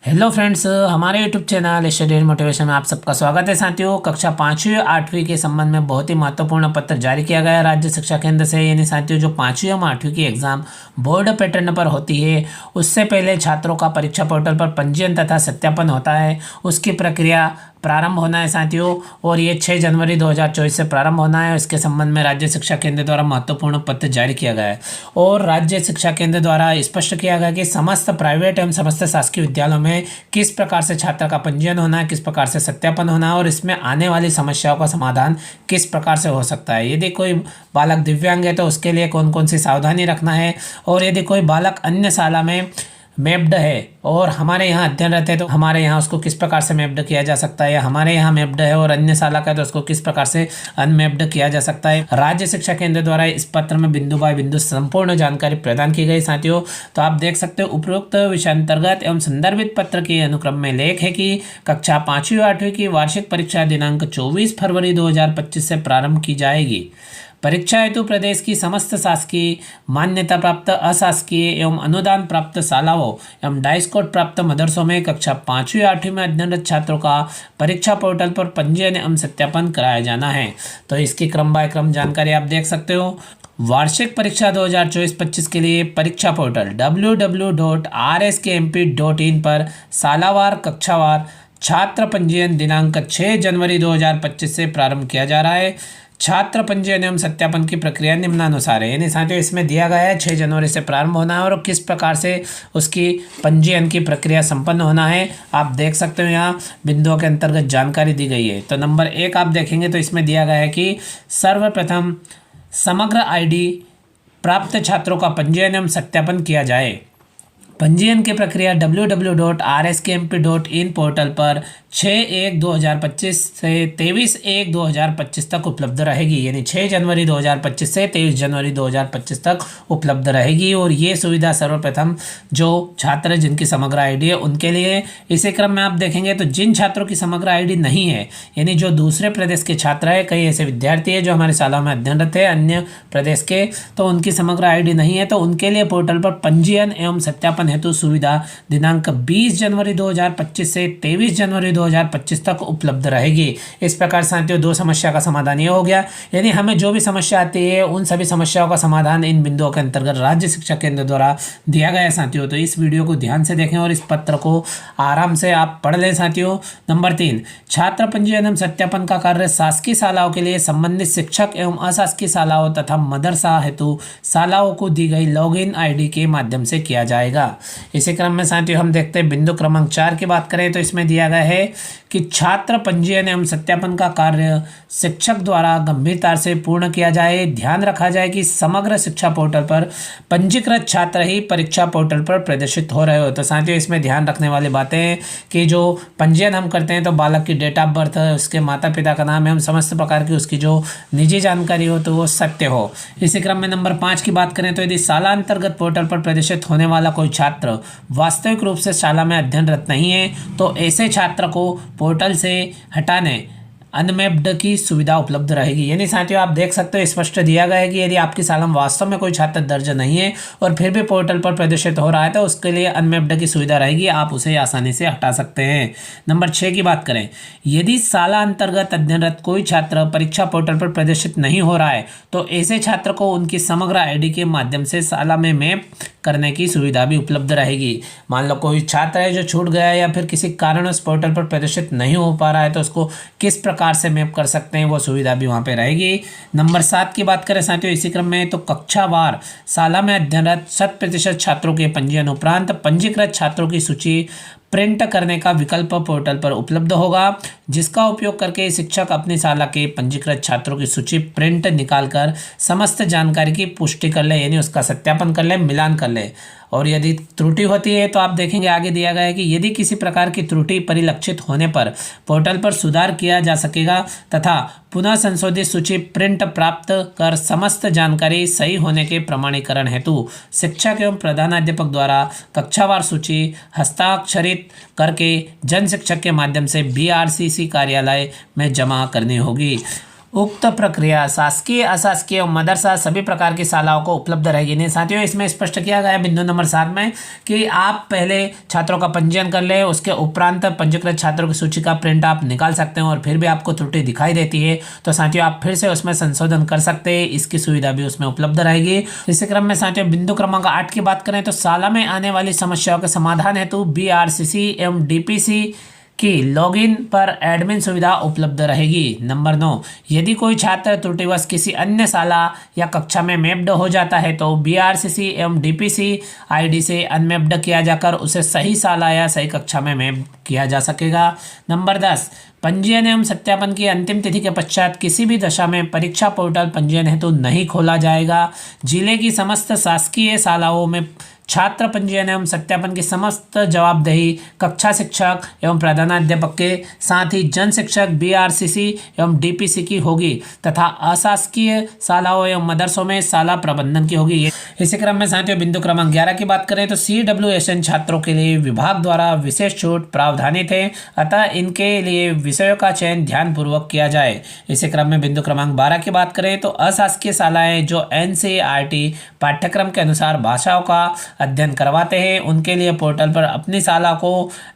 Hello friends, हमारे YouTube channel study motivation में आप सबका स्वागत है। साथियों, कक्षा 5वीं और 8वीं के संबंध में बहुत ही महत्वपूर्ण पत्र जारी किया गया है राज्य शिक्षा केंद्र से। यानी साथियों, जो 5वीं और 8वीं की एग्जाम बोर्ड पैटर्न पर होती है, उससे पहले छात्रों का परीक्षा पोर्टल पर पंजीयन तथा सत्यापन होता है। उसकी प्रक्रिया प्रारंभ होना है साथियों, और ये 6 जनवरी 2024 से प्रारंभ होना है। इसके संबंध में राज्य शिक्षा केंद्र द्वारा महत्वपूर्ण पत्र जारी किया गया है और राज्य शिक्षा केंद्र द्वारा स्पष्ट किया गया कि समस्त प्राइवेट एवं समस्त शासकीय विद्यालयों में किस प्रकार से छात्र का पंजीयन होना है, किस प्रकार से सत्यापन होना है और इसमें आने वाली समस्याओं का समाधान किस प्रकार से हो सकता है। यदि कोई बालक दिव्यांग है तो उसके लिए कौन कौन सी सावधानी रखना है, और यदि कोई बालक अन्य शाला में मैप्ड है और हमारे यहाँ अध्ययनरत है तो हमारे यहाँ उसको किस प्रकार से मैप्ड किया जा सकता है, या हमारे यहाँ मैप्ड है और अन्य शाला का है तो उसको किस प्रकार से अनमैप्ड किया जा सकता है। राज्य शिक्षा केंद्र द्वारा इस पत्र में बिंदु बाय बिंदु संपूर्ण जानकारी प्रदान की गई साथियों। तो आप देख सकते हो, उपरोक्त विषयांतर्गत एवं संदर्भित पत्र के अनुक्रम में लेख है कि कक्षा 5वीं और 8वीं की वार्षिक परीक्षा दिनांक 24 फरवरी 2025 से प्रारंभ की जाएगी। परीक्षा हेतु प्रदेश की समस्त शासकीय मान्यता प्राप्त, अशासकीय एवं अनुदान प्राप्त शालाओं एवं डाइस्कोट प्राप्त मदरसों में कक्षा 5वीं 8वीं में अध्ययनरत छात्रों का परीक्षा पोर्टल पर पंजीयन एवं सत्यापन कराया जाना है। तो इसकी क्रम बाय क्रम जानकारी आप देख सकते हो। वार्षिक परीक्षा 2024-25 के लिए परीक्षा पोर्टल www.rskmp.in पर सालावार कक्षावार छात्र पंजीयन दिनांक 6 जनवरी 2025 से प्रारंभ किया जा रहा है। छात्र पंजीयन एवं सत्यापन की प्रक्रिया निम्नानुसार है। यानी साथियों, इसमें दिया गया है 6 जनवरी से प्रारंभ होना है और किस प्रकार से उसकी पंजीयन की प्रक्रिया संपन्न होना है आप देख सकते हो। यहाँ बिंदुओं के अंतर्गत जानकारी दी गई है। तो नंबर 1 आप देखेंगे तो इसमें दिया गया है कि सर्वप्रथम समग्र आईडी प्राप्त छात्रों का पंजीयन एवं सत्यापन किया जाए। पंजीयन की प्रक्रिया www.rskmp.in पोर्टल पर 6/1/2025 से 23/1/2025 तक उपलब्ध रहेगी। यानी 6 जनवरी 2025 से 23 जनवरी 2025 तक उपलब्ध रहेगी। और ये सुविधा सर्वप्रथम जो छात्र जिनकी समग्र आईडी है उनके लिए। इसी क्रम में आप देखेंगे तो जिन छात्रों की समग्र आईडी नहीं है, यानी जो दूसरे प्रदेश के छात्र है, कई ऐसे विद्यार्थी है जो हमारे शाला में अध्ययनरत है अन्य प्रदेश के, तो उनकी समग्र आईडी नहीं है, तो उनके लिए पोर्टल पर पंजीयन एवं सत्यापन हेतु सुविधा दिनांक 20 जनवरी 2025 से 23 जनवरी 2025 तक उपलब्ध रहेगी। इस प्रकार साथियों, 2 समस्या का समाधान ये हो गया। यानी हमें जो भी समस्या आती है उन सभी समस्याओं का समाधान इन बिंदुओं के अंतर्गत राज्य शिक्षा केंद्र द्वारा दिया गया है साथियों। तो इस वीडियो को ध्यान से देखें और इस पत्र को आराम से आप पढ़ लें साथियों। नंबर 3, छात्र पंजीयन एवं सत्यापन का कार्य शासकीय शालाओं के लिए संबंधित शिक्षक एवं अशासकीय शालाओं तथा मदरसा हेतु शालाओं को दी गई लॉगिन आईडी के माध्यम से किया जाएगा। इसी क्रम में साथियों हम देखते हैं बिंदु क्रमांक 4 की बात करें तो इसमें दिया गया है कि छात्र पंजीयन एवं सत्यापन का कार्य शिक्षक द्वारा गंभीरता से पूर्ण किया जाए। ध्यान रखा जाए कि समग्र शिक्षा पोर्टल पर पंजीकृत छात्र ही परीक्षा पोर्टल पर प्रदर्शित हो रहे हो। तो साथियों, इसमें ध्यान रखने वाली बातें हैं कि जो पंजीयन हम करते हैं तो बालक की डेट ऑफ बर्थ, उसके माता पिता का नाम एवं समस्त प्रकार की उसकी जो निजी जानकारी हो तो वो सत्य हो। इसी क्रम में नंबर 5 की बात करें तो यदि शाला अंतर्गत पोर्टल पर प्रदर्शित होने वाला कोई छात्र वास्तविक रूप से शाला में अध्ययनरत नहीं है तो ऐसे छात्र को पोर्टल से हटाने अनमैप्ड की सुविधा उपलब्ध रहेगी। यानी साथियों, आप देख सकते हो स्पष्ट दिया गया है कि यदि आपकी शाला में वास्तव में कोई छात्र दर्ज नहीं है और फिर भी पोर्टल पर प्रदर्शित हो रहा है तो उसके लिए अनमैप्ड की सुविधा रहेगी, आप उसे आसानी से हटा सकते हैं। नंबर 6 की बात करें, यदि शाला अंतर्गत अध्ययनरत कोई छात्र परीक्षा पोर्टल पर प्रदर्शित नहीं हो रहा है तो ऐसे छात्र को उनकी समग्र आईडी के माध्यम से शाला में मैप करने की सुविधा भी उपलब्ध रहेगी। मान लो कोई छात्र है जो छूट गया है या फिर किसी कारण उस पोर्टल पर प्रदर्शित नहीं हो पा रहा है तो उसको किस प्रकार से मैप कर सकते हैं, वो सुविधा भी वहाँ पे रहेगी। नंबर 7 की बात करें साथियों इसी क्रम में तो कक्षावार शाला में अध्ययनरत 100% छात्रों के पंजीयन उपरांत पंजीकृत छात्रों की सूची प्रिंट करने का विकल्प पोर्टल पर उपलब्ध होगा, जिसका उपयोग करके शिक्षक अपनी शाला के पंजीकृत छात्रों की सूची प्रिंट निकालकर समस्त जानकारी की पुष्टि कर ले, यानी उसका सत्यापन कर ले, मिलान कर ले। और यदि त्रुटि होती है तो आप देखेंगे आगे दिया गया है कि यदि किसी प्रकार की त्रुटि परिलक्षित होने पर पोर्टल पर सुधार किया जा सकेगा तथा पुनः संशोधित सूची प्रिंट प्राप्त कर समस्त जानकारी सही होने के प्रमाणीकरण हेतु शिक्षक एवं प्रधानाध्यापक द्वारा कक्षावार सूची हस्ताक्षरित करके जन शिक्षक के माध्यम से BRCC कार्यालय में जमा करनी होगी। उक्त प्रक्रिया शासकीय, अशासकीय और मदरसा सभी प्रकार की शालाओं को उपलब्ध रहेगी। नहीं साथियों, इसमें स्पष्ट किया गया है बिंदु नंबर 7 में कि आप पहले छात्रों का पंजीयन कर ले, उसके उपरांत पंजीकृत छात्रों की सूची का प्रिंट आप निकाल सकते हैं और फिर भी आपको त्रुटि दिखाई देती है तो साथियों आप फिर से उसमें संशोधन कर सकते हैं। इसकी सुविधा भी उसमें उपलब्ध रहेगी। इसी क्रम में साथियों बिंदु क्रमांक 8 की बात करें तो शाला में आने वाली समस्याओं के समाधान हेतु BRCC एवं DPC की लॉगिन पर एडमिन सुविधा उपलब्ध रहेगी। नंबर 9, यदि कोई छात्र त्रुटिवश किसी अन्य शाला या कक्षा में मैप्ड हो जाता है तो BRCC एवं DPC ID से अनमैप्ड किया जाकर उसे सही शाला या सही कक्षा में मैप किया जा सकेगा। नंबर 10, पंजीयन एवं सत्यापन की अंतिम तिथि के पश्चात किसी भी दशा में परीक्षा पोर्टल पंजीयन हेतु नहीं खोला जाएगा। जिले की समस्त शासकीय शालाओं में छात्र पंजीयन एवं सत्यापन की समस्त जवाबदेही कक्षा शिक्षक एवं प्रधानाध्यापक के साथ ही जन शिक्षक BRCC एवं DPC की होगी तथा अशासकीय शालाओं एवं मदरसों में शाला प्रबंधन की होगी। इसी क्रम में साथियों बिंदु क्रमांक 11 की बात करें तो CWSN छात्रों के लिए विभाग द्वारा विशेष छूट प्रावधानित है, अतः इनके लिए विषयों का चयन ध्यानपूर्वक किया जाए। इसी क्रम में बिंदु क्रमांक 12 की बात करें तो अशासकीय शालाएं जो NCERT पाठ्यक्रम के अनुसार भाषाओं का अध्ययन करवाते हैं उनके लिए पोर्टल पर अपनी शाला को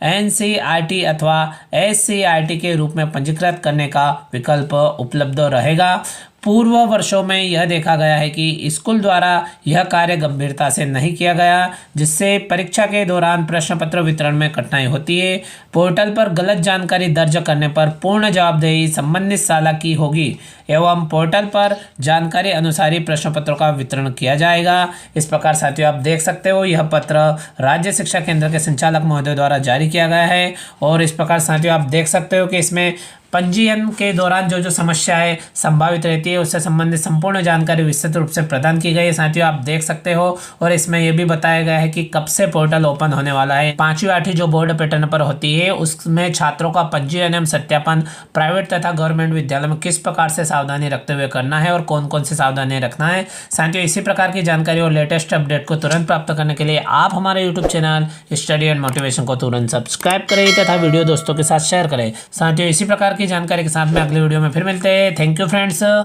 NCERT अथवा SCERT के रूप में पंजीकृत करने का विकल्प उपलब्ध रहेगा। पूर्व वर्षों में यह देखा गया है कि स्कूल द्वारा यह कार्य गंभीरता से नहीं किया गया, जिससे परीक्षा के दौरान प्रश्न पत्र वितरण में कठिनाई होती है। पोर्टल पर गलत जानकारी दर्ज करने पर पूर्ण जवाबदेही संबंधित शाला की होगी एवं पोर्टल पर जानकारी अनुसार ही प्रश्न पत्रों का वितरण किया जाएगा। इस प्रकार साथियों आप देख सकते हो यह पत्र राज्य शिक्षा केंद्र के संचालक महोदय द्वारा जारी किया गया है और इस प्रकार साथियों आप देख सकते हो कि इसमें पंजीयन के दौरान जो समस्याएं संभावित रहती है उससे संबंधित संपूर्ण जानकारी विस्तृत रूप से प्रदान की गई है। साथियों आप देख सकते हो और इसमें यह भी बताया गया है कि कब से पोर्टल ओपन होने वाला है। 5वीं 8वीं जो बोर्ड पैटर्न पर होती है उसमें छात्रों का पंजीयन एवं सत्यापन प्राइवेट तथा गवर्नमेंट विद्यालय में किस प्रकार से सावधानी रखते हुए करना है और कौन कौन सी सावधानी रखना है। साथियों इसी प्रकार की जानकारी और लेटेस्ट अपडेट को तुरंत प्राप्त करने के लिए आप हमारे YouTube channel study and motivation को तुरंत सब्सक्राइब करें तथा वीडियो दोस्तों के साथ शेयर करें। साथियों इसी प्रकार की जानकारी के साथ में अगले वीडियो में फिर मिलते हैं। Thank you friends.